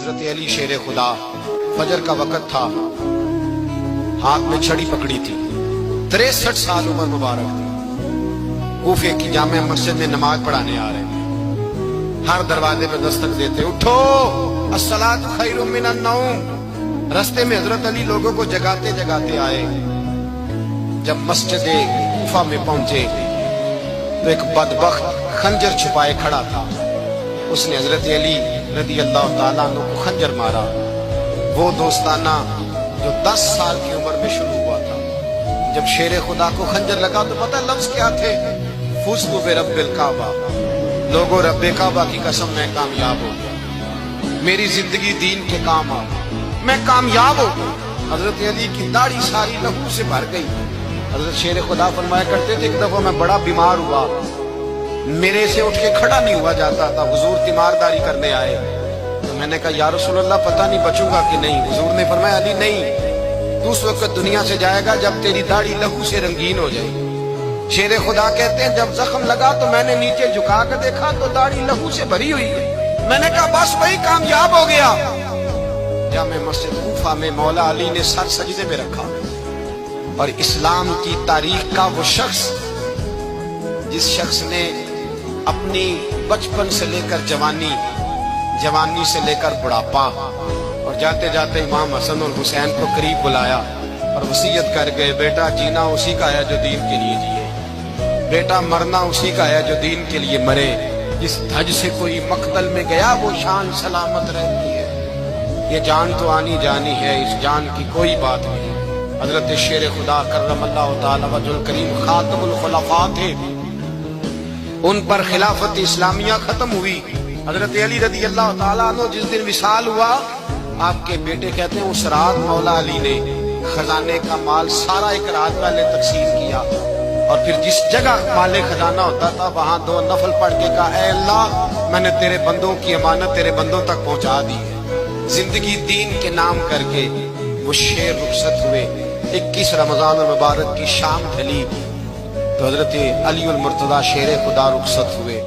حضرت علی شیر خدا، فجر کا وقت تھا، ہاتھ میں چھڑی پکڑی تھی، 63 سال عمر مبارک تھی، کوفے کی جامع مسجد میں نماز پڑھانے آ رہے ہیں، ہر دروازے پہ دستک دیتے، اٹھو الصلاۃ خیر من النوم۔ رستے میں حضرت علی لوگوں کو جگاتے جگاتے آئے، جب مسجد کوفہ میں پہنچے تو ایک بدبخت خنجر چھپائے کھڑا تھا، اس نے حضرت علی رضی اللہ تعالیٰ عنہ کو خنجر مارا، وہ دوستانہ جو 10 سال کی عمر میں شروع ہوا تھا۔ جب شیر خدا کو خنجر لگا تو پتہ لفظ کیا تھے؟ فزت برب الکعبہ، لوگوں رب کعبہ کی قسم میں کامیاب ہو گیا، میری زندگی دین کے کام آ گئی، میں کامیاب ہو گیا۔ حضرت علی کی داڑھی ساری لہو سے بھر گئی۔ حضرت شیر خدا فرمایا کرتے تھے، ایک دفعہ میں بڑا بیمار ہوا، میرے سے اٹھ کے کھڑا نہیں ہوا جاتا تھا، حضور تیمارداری کرنے آئے تو میں نے کہا یا رسول اللہ پتہ نہیں بچوں گا کہ نہیں۔ حضور نے فرمایا علی نہیں، تو اس وقت دنیا سے جائے گا جب تیری داڑھی لہو سے رنگین ہو جائے گی۔ شیر خدا کہتے ہیں جب زخم لگا تو میں نے نیچے جھکا کر دیکھا تو داڑھی لہو سے بھری ہوئی ہے، میں نے کہا بس وہی کامیاب ہو گیا۔ جامع مسجد کوفہ میں مولا علی نے سر سجدے میں رکھا، اور اسلام کی تاریخ کا وہ شخص جس شخص نے اپنی بچپن سے لے کر جوانی، جوانی سے لے کر بڑھاپا، اور جاتے جاتے امام حسن اور حسین کو قریب بلایا اور وصیت کر گئے، بیٹا جینا اسی کا ہے جو دین کے لیے جیے، بیٹا مرنا اسی کا ہے جو دین کے لیے مرے، جس دھج سے کوئی مقتل میں گیا وہ شان سلامت رہتی ہے، یہ جان تو آنی جانی ہے، اس جان کی کوئی بات نہیں۔ حضرت شیر خدا کرم اللہ تعالی وجہ الکریم خاتم الخلفاء تھے، ان پر خلافت اسلامیہ ختم ہوئی۔ حضرت علی رضی اللہ تعالیٰ عنہ جس دن وصال ہوا، آپ کے بیٹے کہتے ہیں اس رات مولا علی نے خزانے کا مال سارا ایک رات پہلے تقسیم کیا، اور پھر جس جگہ مال خزانہ ہوتا تھا وہاں 2 نفل پڑھ کے کہا اے اللہ میں نے تیرے بندوں کی امانت تیرے بندوں تک پہنچا دی ہے۔ زندگی دین کے نام کر کے وہ شیر رخصت ہوئے۔ 21 رمضان المبارک کی شام ڈھلی تو حضرت علی المرتضیٰ شیر خدا رخصت ہوئے۔